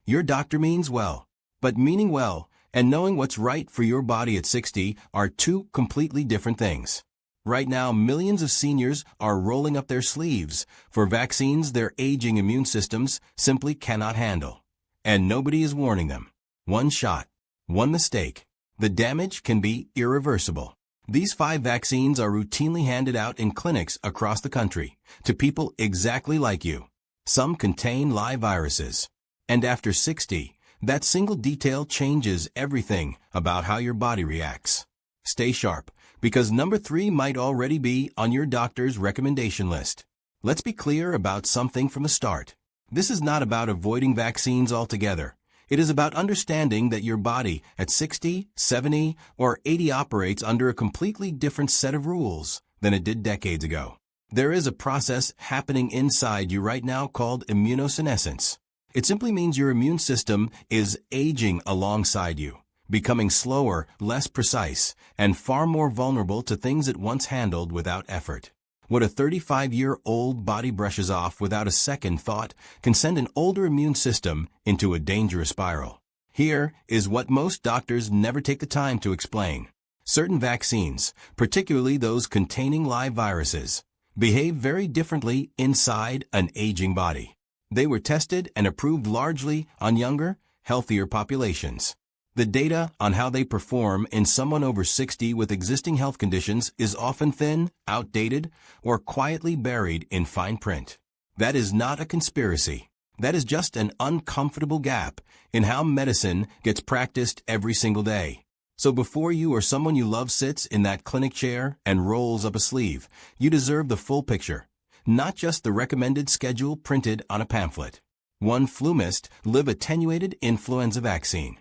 Your doctor means well. But meaning well and knowing what's right for your body at 60 are two completely different things. Right now, millions of seniors are rolling up their sleeves for vaccines their aging immune systems simply cannot handle. And nobody is warning them. One shot, one mistake. The damage can be irreversible. These 5 vaccines are routinely handed out in clinics across the country to people exactly like you. Some contain live viruses. And after 60, that single detail changes everything about how your body reacts. Stay sharp, because number 3 might already be on your doctor's recommendation list. Let's be clear about something from the start. This is not about avoiding vaccines altogether. It is about understanding that your body at 60, 70, or 80 operates under a completely different set of rules than it did decades ago. There is a process happening inside you right now called immunosenescence. It simply means your immune system is aging alongside you, becoming slower, less precise, and far more vulnerable to things it once handled without effort. What a 35-year-old body brushes off without a second thought can send an older immune system into a dangerous spiral. Here is what most doctors never take the time to explain. Certain vaccines, particularly those containing live viruses, behave very differently inside an aging body. They were tested and approved largely on younger, healthier populations. The data on how they perform in someone over 60 with existing health conditions is often thin, outdated, or quietly buried in fine print. That is not a conspiracy. That is just an uncomfortable gap in how medicine gets practiced every single day. So before you or someone you love sits in that clinic chair and rolls up a sleeve, you deserve the full picture, not just the recommended schedule printed on a pamphlet. 1 FluMist Live Attenuated Influenza Vaccine.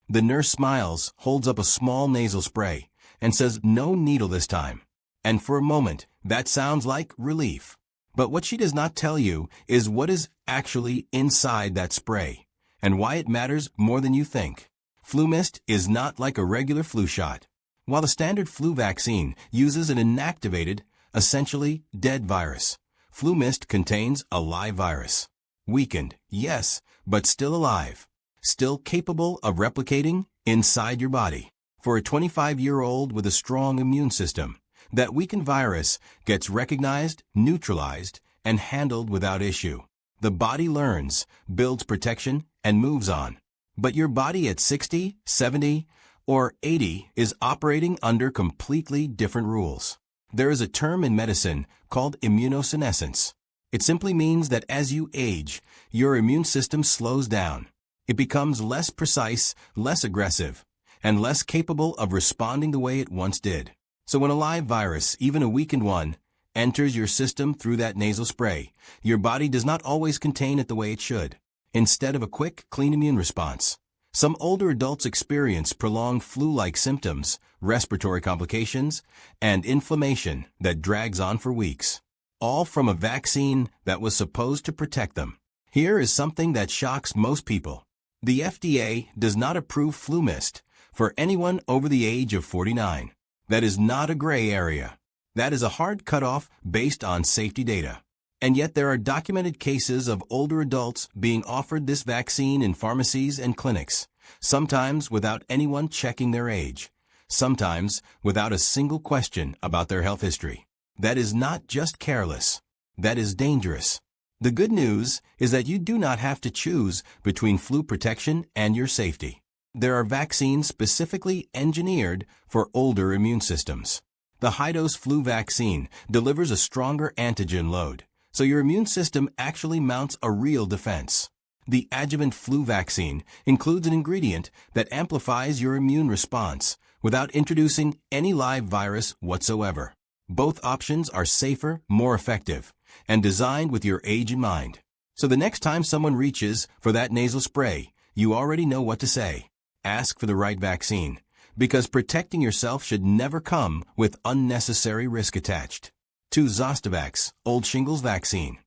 The nurse smiles, holds up a small nasal spray, and says, "No needle this time." And for a moment, that sounds like relief. But what she does not tell you is what is actually inside that spray, and why it matters more than you think. FluMist is not like a regular flu shot. While the standard flu vaccine uses an inactivated, essentially dead virus, FluMist contains a live virus. Weakened, yes, but still alive. Still capable of replicating inside your body. For a 25-year-old with a strong immune system, that weakened virus gets recognized, neutralized, and handled without issue. The body learns, builds protection, and moves on. But your body at 60, 70, or 80 is operating under completely different rules. There is a term in medicine called immunosenescence. It simply means that as you age, your immune system slows down. It becomes less precise, less aggressive, and less capable of responding the way it once did. So when a live virus, even a weakened one, enters your system through that nasal spray, your body does not always contain it the way it should. Instead of a quick, clean immune response, some older adults experience prolonged flu-like symptoms, respiratory complications, and inflammation that drags on for weeks. All from a vaccine that was supposed to protect them. Here is something that shocks most people. The FDA does not approve FluMist for anyone over the age of 49. That is not a gray area. That is a hard cutoff based on safety data. And yet there are documented cases of older adults being offered this vaccine in pharmacies and clinics, sometimes without anyone checking their age, sometimes without a single question about their health history. That is not just careless. That is dangerous. The good news is that you do not have to choose between flu protection and your safety. There are vaccines specifically engineered for older immune systems. The high-dose flu vaccine delivers a stronger antigen load, so your immune system actually mounts a real defense. The adjuvant flu vaccine includes an ingredient that amplifies your immune response without introducing any live virus whatsoever. Both options are safer, more effective, and designed with your age in mind. So the next time someone reaches for that nasal spray, you already know what to say. Ask for the right vaccine, because protecting yourself should never come with unnecessary risk attached. 2 Zostavax, Old Shingles Vaccine.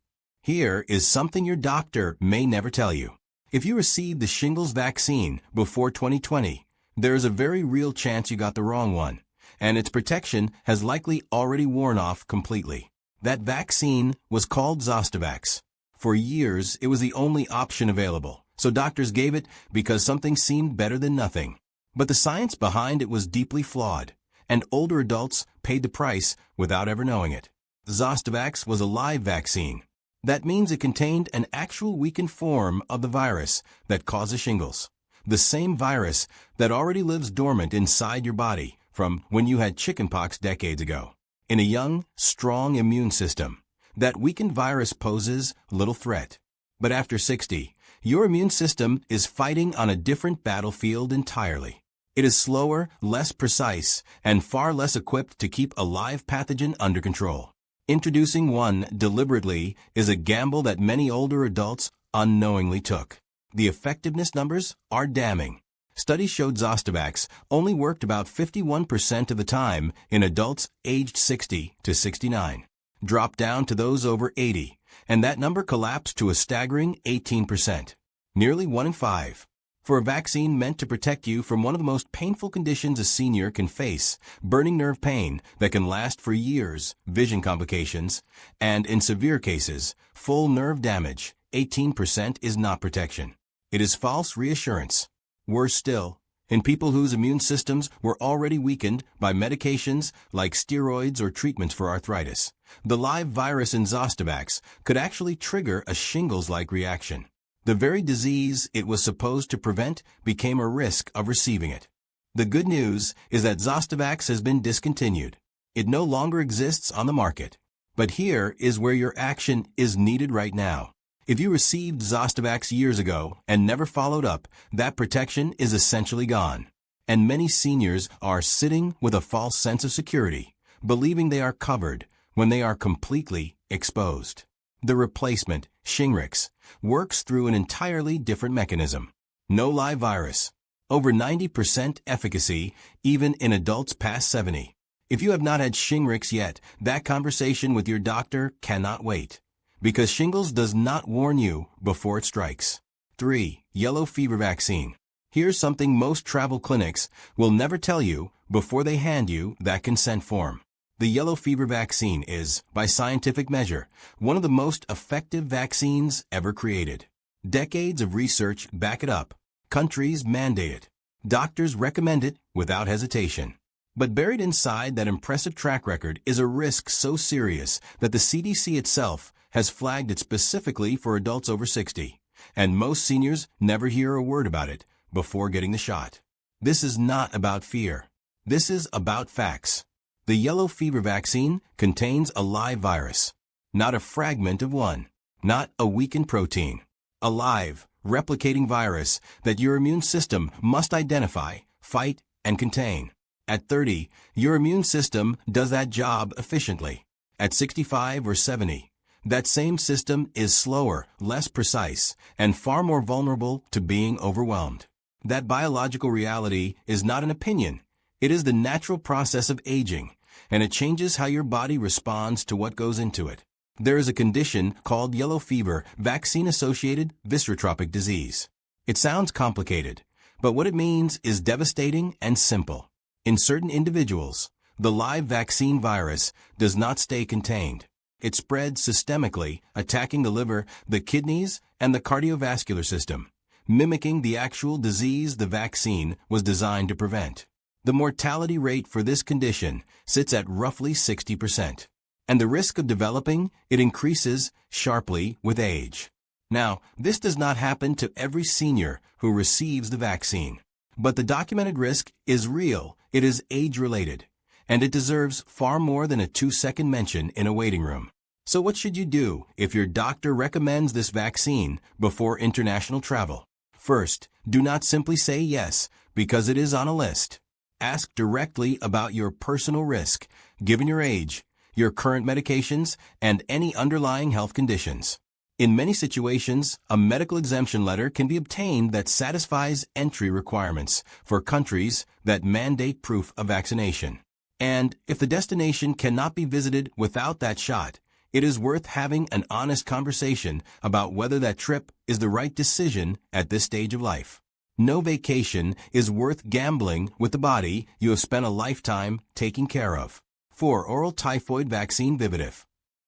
Here is something your doctor may never tell you. If you received the shingles vaccine before 2020, there is a very real chance you got the wrong one, and its protection has likely already worn off completely. That vaccine was called Zostavax. For years, it was the only option available, So doctors gave it because something seemed better than nothing. But the science behind it was deeply flawed, and older adults paid the price without ever knowing it. Zostavax was a live vaccine. That means it contained an actual weakened form of the virus that causes shingles. The same virus that already lives dormant inside your body from when you had chickenpox decades ago. In a young, strong immune system, that weakened virus poses little threat. But after 60, your immune system is fighting on a different battlefield entirely. It is slower, less precise, and far less equipped to keep a live pathogen under control. Introducing one deliberately is a gamble that many older adults unknowingly took. The effectiveness numbers are damning. Studies showed Zostavax only worked about 51% of the time in adults aged 60 to 69. Dropped down to those over 80, and that number collapsed to a staggering 18%. Nearly 1 in 5. For a vaccine meant to protect you from one of the most painful conditions a senior can face, burning nerve pain that can last for years, vision complications, and in severe cases, full nerve damage, 18% is not protection. It is false reassurance. Worse still, in people whose immune systems were already weakened by medications like steroids or treatments for arthritis, the live virus in Zostavax could actually trigger a shingles-like reaction. The very disease it was supposed to prevent became a risk of receiving it. The good news is that Zostavax has been discontinued. It no longer exists on the market. But here is where your action is needed right now. If you received Zostavax years ago and never followed up, that protection is essentially gone. And many seniors are sitting with a false sense of security, believing they are covered when they are completely exposed. The replacement, Shingrix, works through an entirely different mechanism. No live virus. Over 90% efficacy, even in adults past 70. If you have not had Shingrix yet, that conversation with your doctor cannot wait. Because shingles does not warn you before it strikes. 3. Yellow fever vaccine. Here's something most travel clinics will never tell you before they hand you that consent form. The yellow fever vaccine is, by scientific measure, one of the most effective vaccines ever created. Decades of research back it up. Countries mandate it. Doctors recommend it without hesitation. But buried inside that impressive track record is a risk so serious that the CDC itself has flagged it specifically for adults over 60, and most seniors never hear a word about it before getting the shot. This is not about fear. This is about facts. The yellow fever vaccine contains a live virus, not a fragment of one, not a weakened protein. A live, replicating virus that your immune system must identify, fight, and contain. At 30, your immune system does that job efficiently. At 65 or 70, that same system is slower, less precise, and far more vulnerable to being overwhelmed. That biological reality is not an opinion. It is the natural process of aging, and it changes how your body responds to what goes into it. There is a condition called yellow fever vaccine-associated viscerotropic disease. It sounds complicated, but what it means is devastating and simple. In certain individuals, the live vaccine virus does not stay contained. It spreads systemically, attacking the liver, the kidneys, and the cardiovascular system, mimicking the actual disease the vaccine was designed to prevent. The mortality rate for this condition sits at roughly 60%, and the risk of developing it increases sharply with age. Now, this does not happen to every senior who receives the vaccine, but the documented risk is real, it is age-related, and it deserves far more than a 2-second mention in a waiting room. So what should you do if your doctor recommends this vaccine before international travel? First, do not simply say yes because it is on a list. Ask directly about your personal risk, given your age, your current medications, and any underlying health conditions. In many situations, a medical exemption letter can be obtained that satisfies entry requirements for countries that mandate proof of vaccination. And if the destination cannot be visited without that shot, it is worth having an honest conversation about whether that trip is the right decision at this stage of life. No vacation is worth gambling with the body you have spent a lifetime taking care of. 4. Oral typhoid vaccine Vivitif.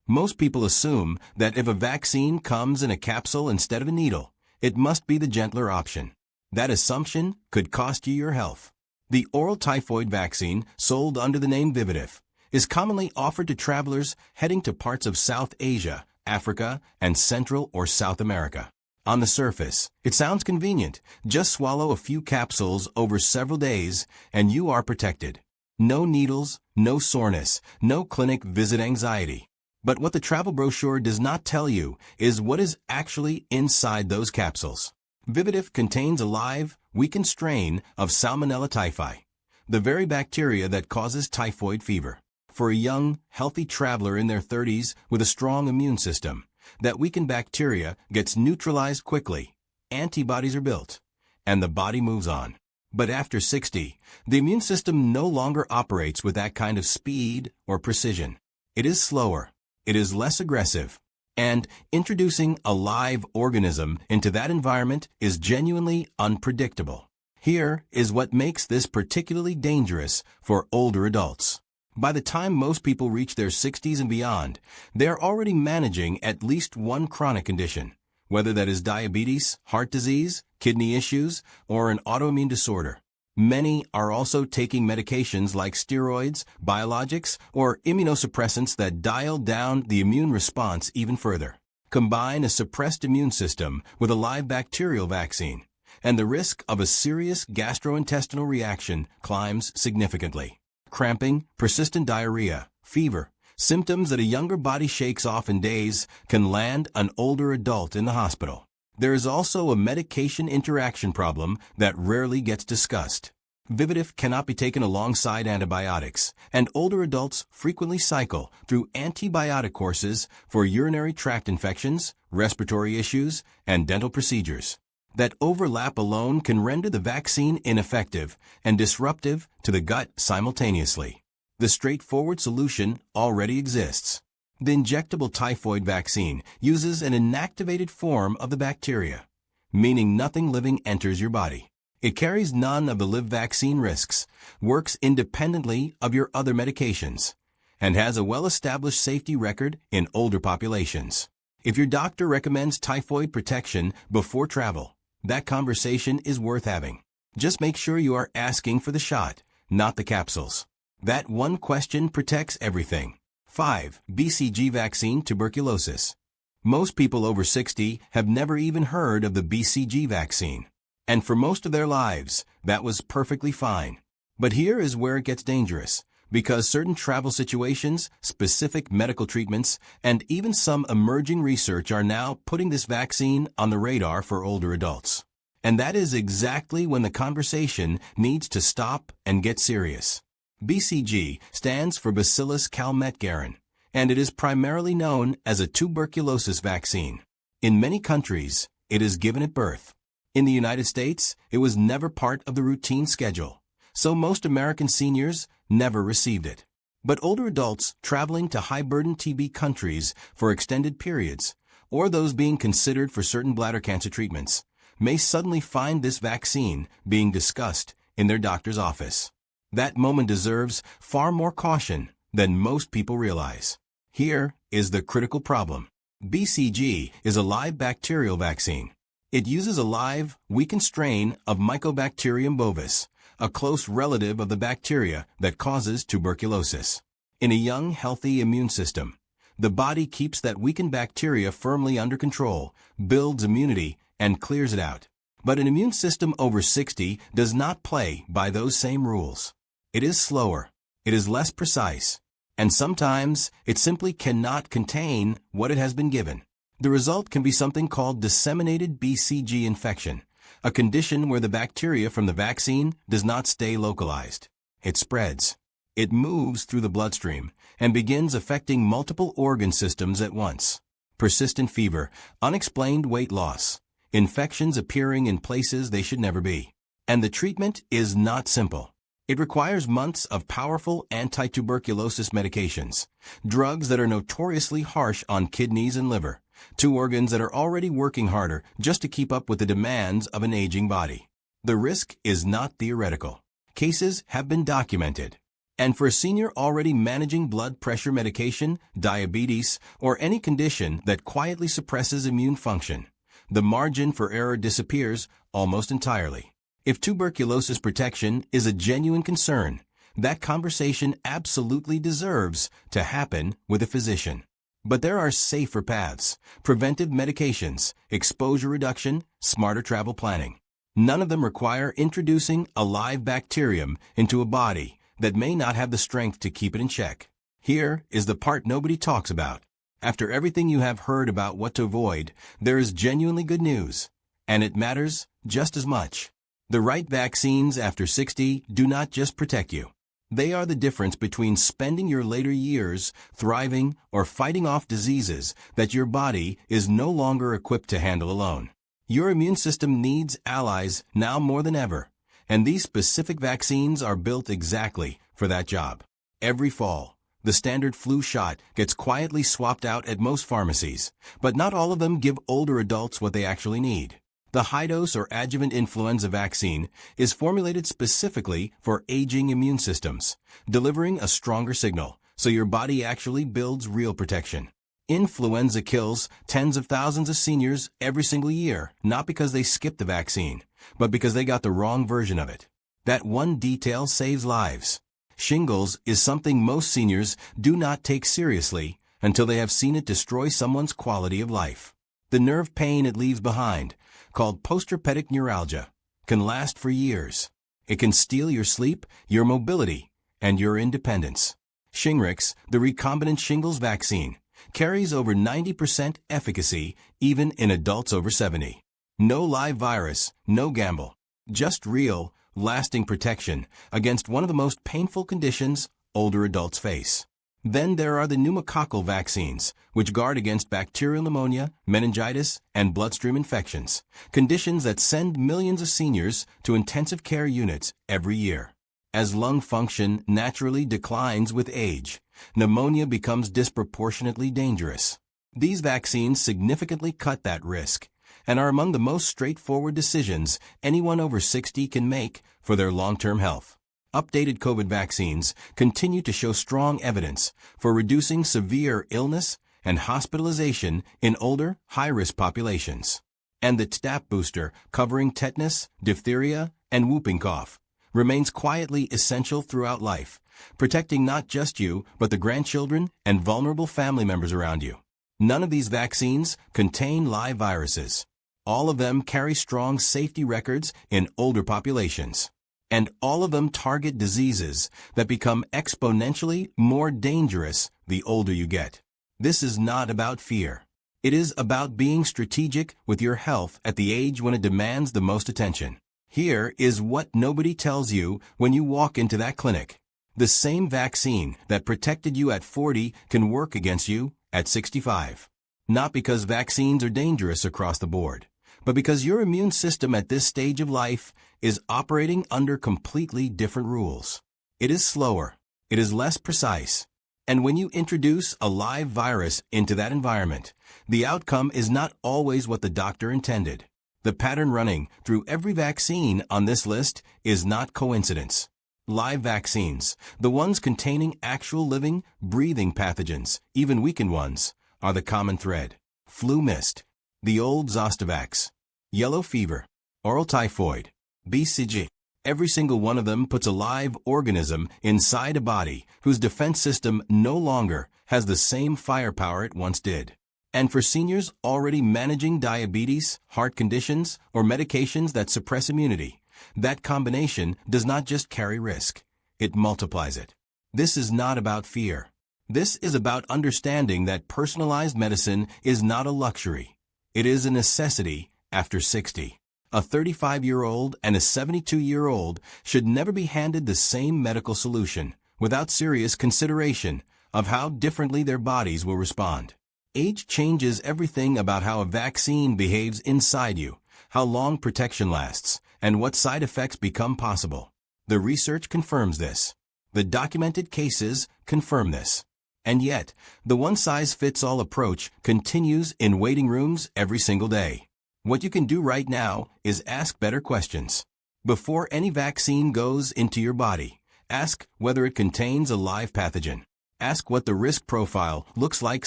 Most people assume that if a vaccine comes in a capsule instead of a needle, it must be the gentler option. That assumption could cost you your health. The oral typhoid vaccine, sold under the name Vivotif, is commonly offered to travelers heading to parts of South Asia, Africa, and Central or South America. On the surface, it sounds convenient. Just swallow a few capsules over several days and you are protected. No needles, no soreness, no clinic visit anxiety. But what the travel brochure does not tell you is what is actually inside those capsules. Vivotif contains a live, weakened strain of Salmonella typhi, the very bacteria that causes typhoid fever. For a young, healthy traveler in their 30s with a strong immune system, that weakened bacteria gets neutralized quickly, antibodies are built, and the body moves on. But after 60, the immune system no longer operates with that kind of speed or precision. It is slower, it is less aggressive, and introducing a live organism into that environment is genuinely unpredictable. Here is what makes this particularly dangerous for older adults. By the time most people reach their 60s and beyond, they are already managing at least one chronic condition, whether that is diabetes, heart disease, kidney issues, or an autoimmune disorder. Many are also taking medications like steroids, biologics, or immunosuppressants that dial down the immune response even further. Combine a suppressed immune system with a live bacterial vaccine, and the risk of a serious gastrointestinal reaction climbs significantly. Cramping, persistent diarrhea, fever, symptoms that a younger body shakes off in days can land an older adult in the hospital. There is also a medication interaction problem that rarely gets discussed. Vivotif cannot be taken alongside antibiotics, and older adults frequently cycle through antibiotic courses for urinary tract infections, respiratory issues, and dental procedures. That overlap alone can render the vaccine ineffective and disruptive to the gut simultaneously. The straightforward solution already exists. The injectable typhoid vaccine uses an inactivated form of the bacteria, meaning nothing living enters your body. It carries none of the live vaccine risks, works independently of your other medications, and has a well-established safety record in older populations. If your doctor recommends typhoid protection before travel, that conversation is worth having. Just make sure you are asking for the shot, not the capsules. That one question protects everything. 5. BCG vaccine tuberculosis. Most people over 60 have never even heard of the BCG vaccine. And for most of their lives, that was perfectly fine. But here is where it gets dangerous, because certain travel situations, specific medical treatments, and even some emerging research are now putting this vaccine on the radar for older adults. And that is exactly when the conversation needs to stop and get serious. BCG stands for Bacillus calmette-guerin, and it is primarily known as a tuberculosis vaccine. In many countries, it is given at birth. In the United States, it was never part of the routine schedule, so most American seniors never received it. But older adults traveling to high-burden TB countries for extended periods, or those being considered for certain bladder cancer treatments, may suddenly find this vaccine being discussed in their doctor's office. That moment deserves far more caution than most people realize. Here is the critical problem. BCG is a live bacterial vaccine. It uses a live, weakened strain of Mycobacterium bovis, a close relative of the bacteria that causes tuberculosis. In a young, healthy immune system, the body keeps that weakened bacteria firmly under control, builds immunity, and clears it out. But an immune system over 60 does not play by those same rules. It is slower, it is less precise, and sometimes it simply cannot contain what it has been given. The result can be something called disseminated BCG infection, a condition where the bacteria from the vaccine does not stay localized. It spreads. It moves through the bloodstream and begins affecting multiple organ systems at once. Persistent fever, unexplained weight loss, infections appearing in places they should never be. And the treatment is not simple. It requires months of powerful anti-tuberculosis medications, drugs that are notoriously harsh on kidneys and liver, two organs that are already working harder just to keep up with the demands of an aging body. The risk is not theoretical. Cases have been documented. And for a senior already managing blood pressure medication, diabetes, or any condition that quietly suppresses immune function, the margin for error disappears almost entirely. If tuberculosis protection is a genuine concern, that conversation absolutely deserves to happen with a physician. But there are safer paths: preventive medications, exposure reduction, smarter travel planning. None of them require introducing a live bacterium into a body that may not have the strength to keep it in check. Here is the part nobody talks about. After everything you have heard about what to avoid, there is genuinely good news, and it matters just as much. The right vaccines after 60 do not just protect you. They are the difference between spending your later years thriving or fighting off diseases that your body is no longer equipped to handle alone. Your immune system needs allies now more than ever, and these specific vaccines are built exactly for that job. Every fall, the standard flu shot gets quietly swapped out at most pharmacies, but not all of them give older adults what they actually need. The high-dose or adjuvant influenza vaccine is formulated specifically for aging immune systems, delivering a stronger signal so your body actually builds real protection. Influenza kills tens of thousands of seniors every single year, not because they skipped the vaccine, but because they got the wrong version of it. That one detail saves lives. Shingles is something most seniors do not take seriously until they have seen it destroy someone's quality of life. The nerve pain it leaves behind, called postherpetic neuralgia, can last for years. It can steal your sleep, your mobility, and your independence. Shingrix, the recombinant shingles vaccine, carries over 90% efficacy even in adults over 70. No live virus, no gamble, just real, lasting protection against one of the most painful conditions older adults face. Then there are the pneumococcal vaccines, which guard against bacterial pneumonia, meningitis, and bloodstream infections, conditions that send millions of seniors to intensive care units every year. As lung function naturally declines with age, pneumonia becomes disproportionately dangerous. These vaccines significantly cut that risk and are among the most straightforward decisions anyone over 60 can make for their long-term health. Updated COVID vaccines continue to show strong evidence for reducing severe illness and hospitalization in older, high-risk populations. And the Tdap booster, covering tetanus, diphtheria, and whooping cough, remains quietly essential throughout life, protecting not just you, but the grandchildren and vulnerable family members around you. None of these vaccines contain live viruses. All of them carry strong safety records in older populations. And all of them target diseases that become exponentially more dangerous the older you get. This is not about fear. It is about being strategic with your health at the age when it demands the most attention. Here is what nobody tells you when you walk into that clinic. The same vaccine that protected you at 40 can work against you at 65. Not because vaccines are dangerous across the board, but because your immune system at this stage of life is operating under completely different rules. It is slower, it is less precise, and when you introduce a live virus into that environment, the outcome is not always what the doctor intended. The pattern running through every vaccine on this list is not coincidence. Live vaccines, the ones containing actual living, breathing pathogens, even weakened ones, are the common thread. Flu mist, the old Zostavax, yellow fever, oral typhoid, BCG. Every single one of them puts a live organism inside a body whose defense system no longer has the same firepower it once did. And for seniors already managing diabetes, heart conditions, or medications that suppress immunity, that combination does not just carry risk, it multiplies it. This is not about fear. This is about understanding that personalized medicine is not a luxury. It is a necessity after 60. A 35-year-old and a 72-year-old should never be handed the same medical solution without serious consideration of how differently their bodies will respond. Age changes everything about how a vaccine behaves inside you, how long protection lasts, and what side effects become possible. The research confirms this. The documented cases confirm this. And yet, the one-size-fits-all approach continues in waiting rooms every single day. What you can do right now is ask better questions. Before any vaccine goes into your body, ask whether it contains a live pathogen. Ask what the risk profile looks like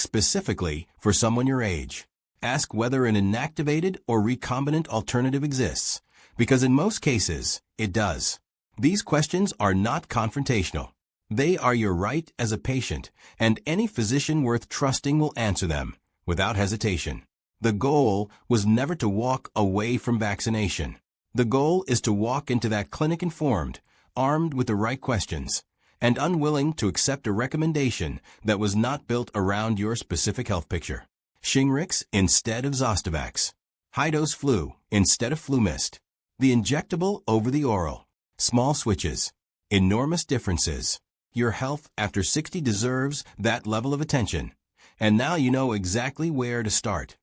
specifically for someone your age. Ask whether an inactivated or recombinant alternative exists, because in most cases, it does. These questions are not confrontational. They are your right as a patient, and any physician worth trusting will answer them without hesitation. The goal was never to walk away from vaccination. The goal is to walk into that clinic informed, armed with the right questions, and unwilling to accept a recommendation that was not built around your specific health picture. Shingrix instead of Zostavax. High-dose flu instead of FluMist. The injectable over the oral. Small switches. Enormous differences. Your health after 60 deserves that level of attention. And now you know exactly where to start.